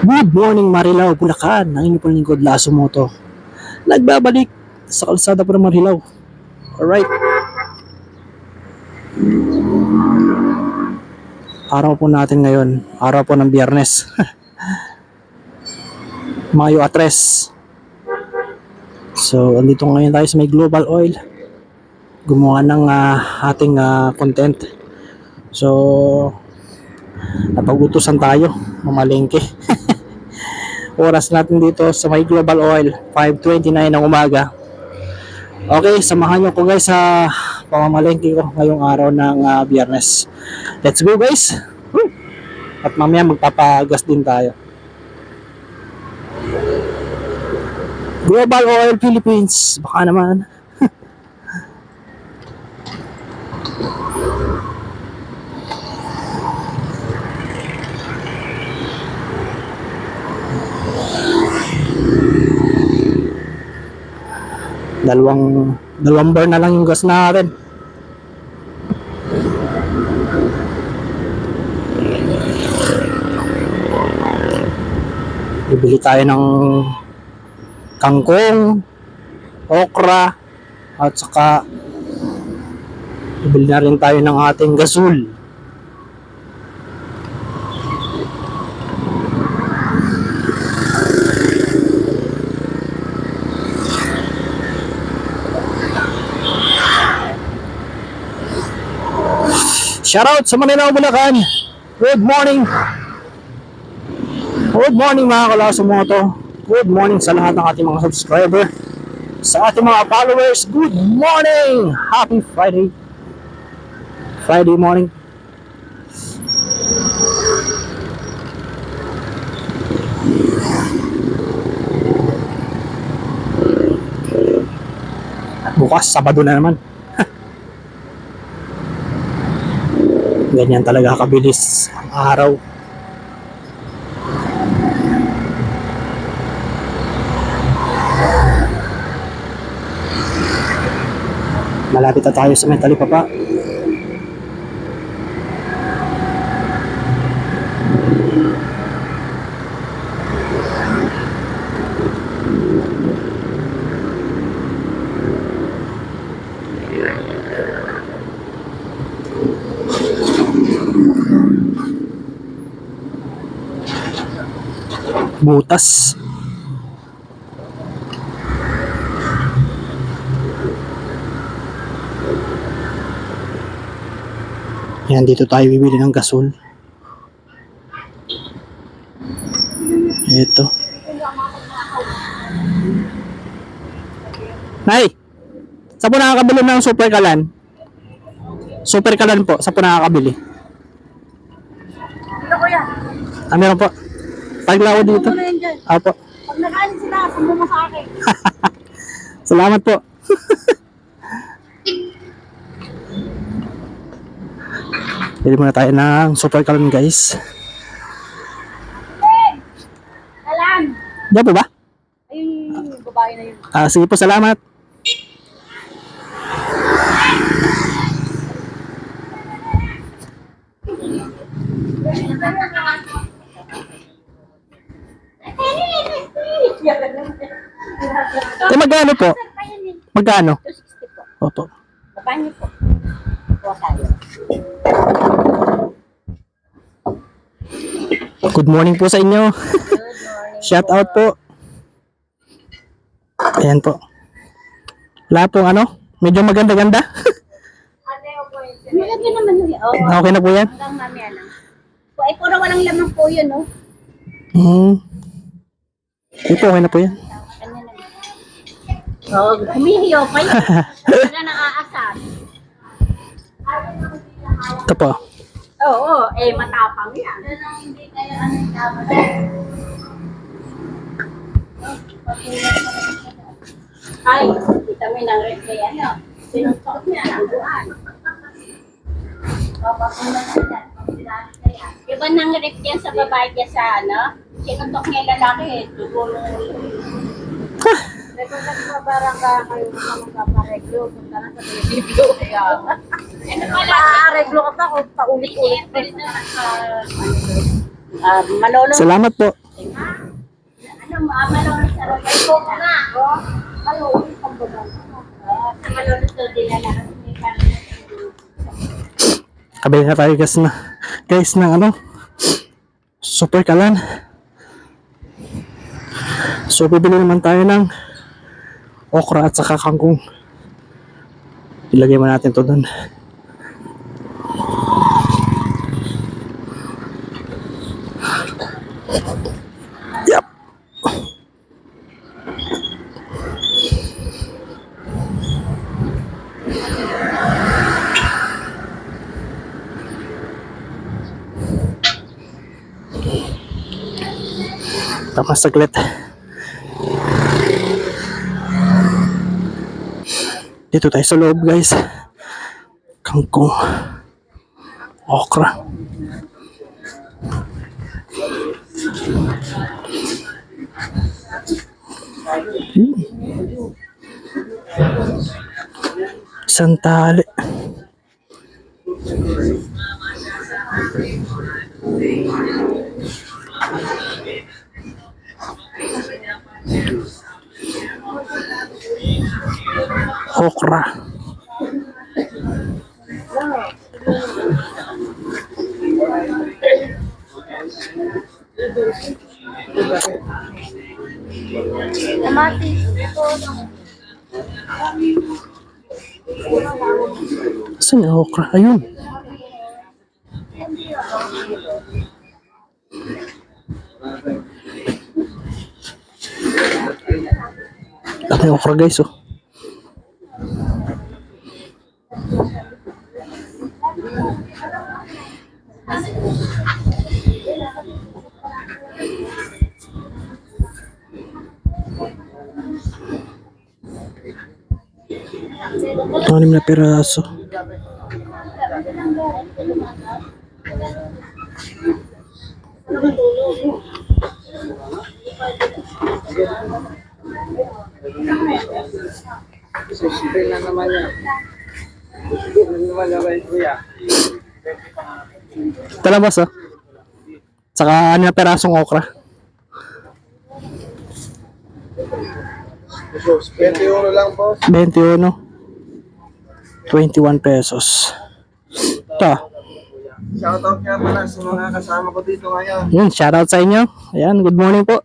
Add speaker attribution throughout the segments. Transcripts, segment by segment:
Speaker 1: Good morning Marilao, Bulacan. Ang inyo po lingkod, Lasso Moto. Nagbabalik sa kalsada po ng Marilao. Alright. Araw po natin ngayon. Araw po ng Biyernes. Mayo 3. So, andito ngayon tayo sa may Global Oil. Gumawa ng ating content. So, napag-utusan tayo. Mamalengke. Oras natin dito sa may Global Oil, 5:29 ng umaga. Okay, samahan nyo ko guys sa pamamalengke ko ngayong araw ng Biyernes. Let's go guys! Woo! At mamaya magpapagas din tayo. Global Oil Philippines, baka naman. Dalawang bar na lang yung gas natin. Bibili tayo ng kangkong, okra, at saka bibili na rin tayo ng ating gasol. Shoutout sa Manila, Bulacan. Good morning. Good morning mga Kalasso Moto. Good morning sa lahat ng ating mga subscriber. Sa ating mga followers, good morning. Happy Friday. Friday morning. At bukas, Sabado na naman. Ganyan talaga kabilis ang araw. Malapit na tayo sa may talipapa. Butas. Yan, dito tayo bibili ng gasol. Ito. Nay! Saan po nakakabili ng super kalan? Super kalan po, saan po nakakabili?
Speaker 2: Ito kuya.
Speaker 1: Meron po. Paglaw dito.
Speaker 2: Ano yan dyan?
Speaker 1: Apo.
Speaker 2: Pag nakain sila, sumbo mo sa akin.
Speaker 1: Salamat po. Bili muna tayo ng super kalan guys.
Speaker 2: Hey! Alam!
Speaker 1: Diyan po ba?
Speaker 2: Ayun yung babae na yun.
Speaker 1: Sige po, salamat. Magkano po? Magkano?
Speaker 2: 260 po.
Speaker 1: Opo.
Speaker 2: Babae niyo po. Kuha tayo.
Speaker 1: Good morning po sa inyo.
Speaker 2: Good morning.
Speaker 1: Shout out po. Ayan po. Wala pong medyo maganda-ganda.
Speaker 2: Maganda naman yun. Oh,
Speaker 1: Okay na po yan.
Speaker 2: hanggang mamaya lang. Ay, puro walang lamang po yun, no?
Speaker 1: Ito, okay na po yan.
Speaker 2: Kanya na. Oh, humihiyo pa yun. Wala nang aasar.
Speaker 1: Ito po.
Speaker 2: Oo, matapang yan. Hindi kayo tama. Ay, kita mo yung red kay sinuntok niya, nangguan. Iba nang rip yan sa babae niya sa sinuntok niya yung lalaki, tutulong. Kung nagpabarang ka kayo magpapareglo, punta na sa munisipyo. Ano pala? Paareglo ka pa kung paulit-ulit. Manolo.
Speaker 1: Salamat po.
Speaker 2: Ano, malulog sa road. Ay, ko na. Malulog sa road. Malulog sa dinala.
Speaker 1: Kabili na tayo guys ng ano, super kalan. So bibili naman tayo ng okra at saka kangkong. Ilagay mo natin to doon. Yep. Tapos saglit. Dito tayo sa loob guys. Kangkong. Okra. Isang tali. Okra.
Speaker 2: Kamatis.
Speaker 1: Saan yung okra? Ayun. Dami okra guys oh. Anim na piraso.
Speaker 3: Sisipin na naman yan. Sisipin na naman yan, kuya.
Speaker 1: Ito lang boss oh. Saka 6 na pirasong okra.
Speaker 3: 21 lang, boss.
Speaker 1: 21. 21 pesos. Ito.
Speaker 3: Shoutout nga pala sa mga kasama ko dito ngayon.
Speaker 1: Yun, shoutout sa inyo. Ayan, good morning po.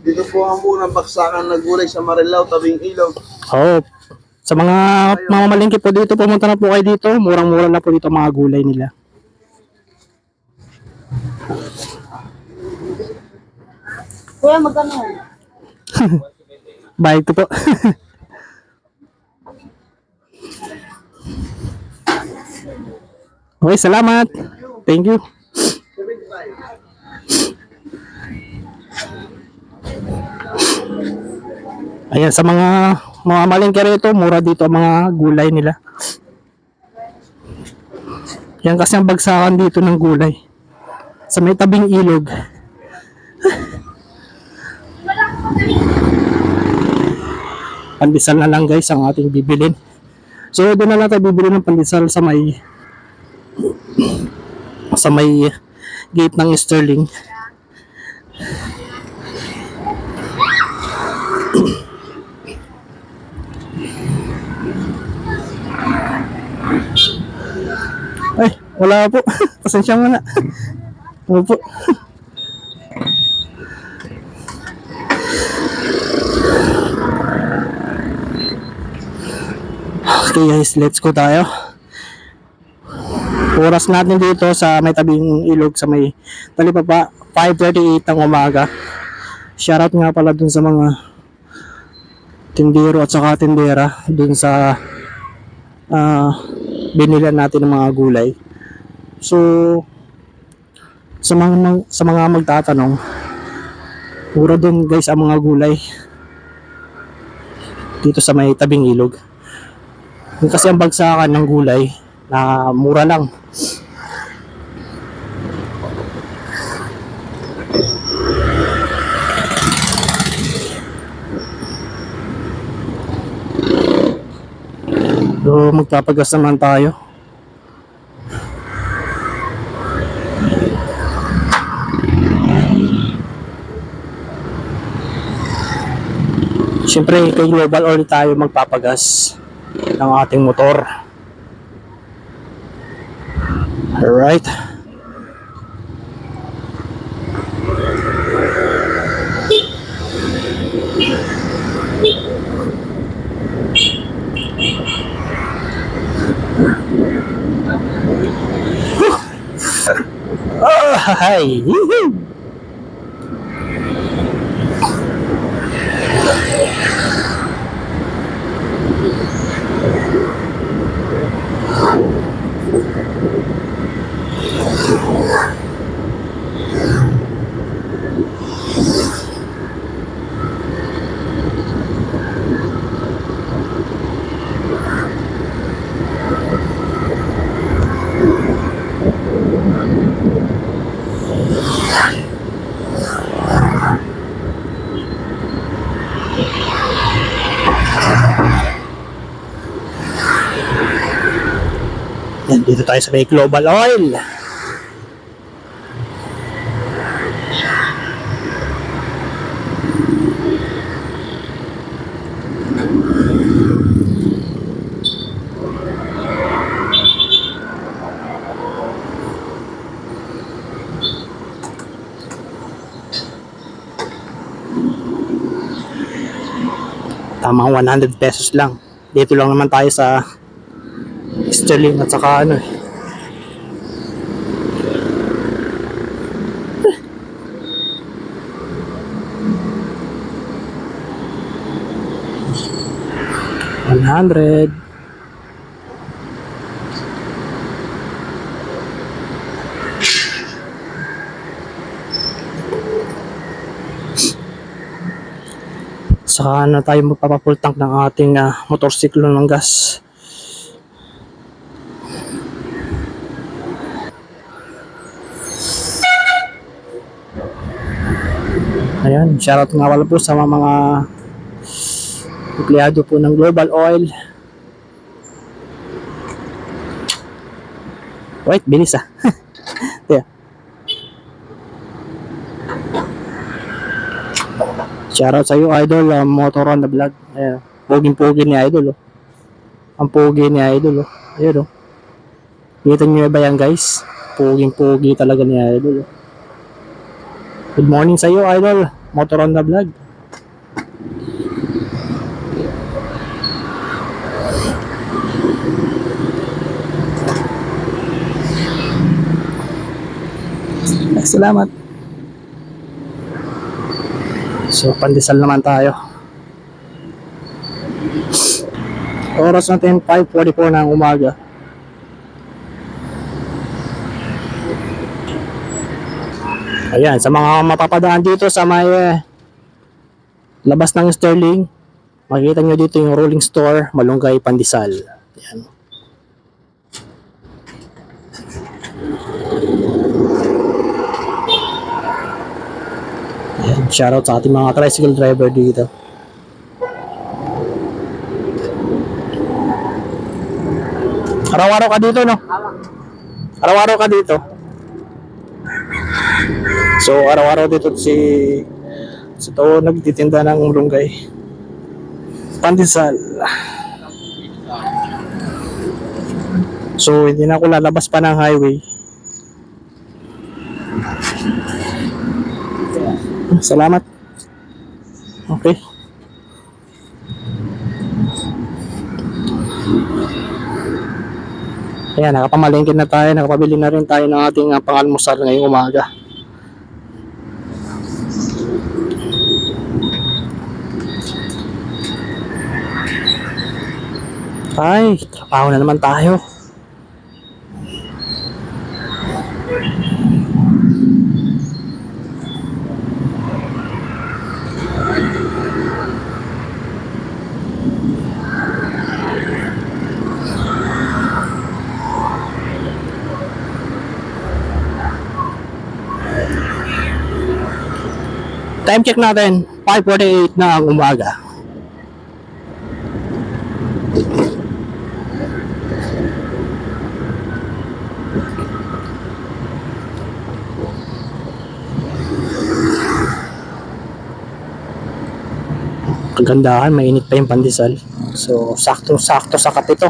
Speaker 3: Dito po ang unang baksakan na gulay sa Marilao, tabing ilog.
Speaker 1: Oh, sa mga mamamalingki po dito, pumunta na po kayo dito. Murang-mura na po dito mga gulay nila.
Speaker 2: Kuya, magkano?
Speaker 1: Bayad ko po. Okay, salamat. Thank you. Ayan, sa mga mamalingki rito, mura dito ang mga gulay nila. Yan kasi ang bagsakan dito ng gulay. Sa may tabing ilog. Pandesal na lang guys ang ating bibilin. So doon na lang tayo bibili ng pandesal sa may gate ng Sterling. Ay, wala po. Pasensya mo na. Wala po. Okay guys, let's go tayo. Oras natin dito sa may tabing ilog sa may Talipapa, 5:38 ng umaga. Shoutout nga pala dun sa mga tindero at saka tindera dun sa binilan natin ng mga gulay. So sa mga magtatanong, puro dun guys ang mga gulay dito sa may tabing ilog. Yung kasi ang bagsakan ng gulay na mura lang. So magpapagas naman tayo. Siyempre kay Global Oil tayo magpapagas ng ating motor. Alright. Oh, hi. Woohoo! Yan, dito tayo sa may Global Oil. Tamang 100 pesos lang. Dito lang naman tayo sa Sterling at saka ano eh. $100. Saka na tayo magpapafull tank ng ating motorsiklo ng gas. Ayan, shoutout nga pala po sa mga empleyado po ng Global Oil. Wait, bilis ah. Yeah. Shoutout sa iyo, Idol, Motor on the Vlog. Ayan, puging-pugi ni Idol, oh. Ang pugi ni Idol, oh. Ayan, oh. Kita nyo ba yan, guys? Puging-pugi talaga ni Idol, oh. Good morning sa iyo, Idol, Motor on the Vlog. Salamat. So, pandesal naman tayo. Oras natin 5:44 ng umaga. Ayan, sa mga mapapadaan dito sa may labas ng Sterling, makikita nyo dito yung Rolling Store, Malunggay, Pandesal. Ayan. Ayan, shoutout sa ating mga tricycle driver dito. Araw-araw ka dito, no? Araw-araw ka dito. So, araw-araw dito si to nagtitinda ng malunggay. Pandesal. So, hindi na ako lalabas pa ng highway. Salamat. Okay. Ayan, nakapamalengke na tayo. Nakapabili na rin tayo ng ating pangalmusal ngayong umaga. Ay, trabaho na naman tayo. Time check natin, 5:48 na ang umaga. Kagandahan, mainit pa yung pandesal. So, sakto-sakto sa kape to.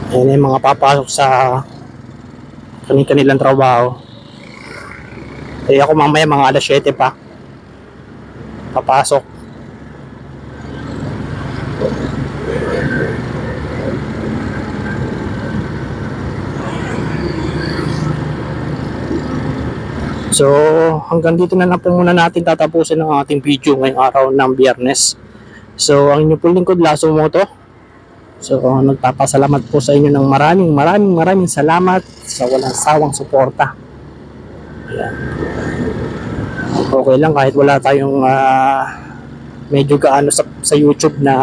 Speaker 1: Ayan yung mga papasok sa kanilang trabaho. Eh ako mamaya mga alas 7 pa papasok. So hanggang dito na lang po muna natin tatapusin ang ating video ngayong araw ng Biyernes. So ang inyo po lingkod, Lasso Moto. So nagpapasalamat po sa inyo ng maraming salamat sa walang sawang suporta. Ayan. Okay lang kahit wala tayong medyo gaano sa YouTube na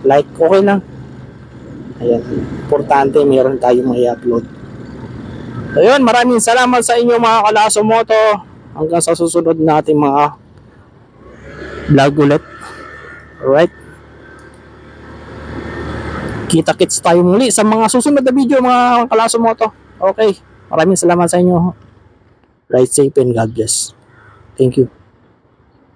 Speaker 1: like, okay lang. Ayan. Importante meron tayong i-upload. So yun, maraming salamat sa inyo mga Kalasso Moto. Hanggang sa susunod nating mga vlog ulit. Alright. Kita-kits tayo muli sa mga susunod na video mga Kalasso Moto. Okay. Maraming salamat sa inyo. Ride safe and God bless. Thank you.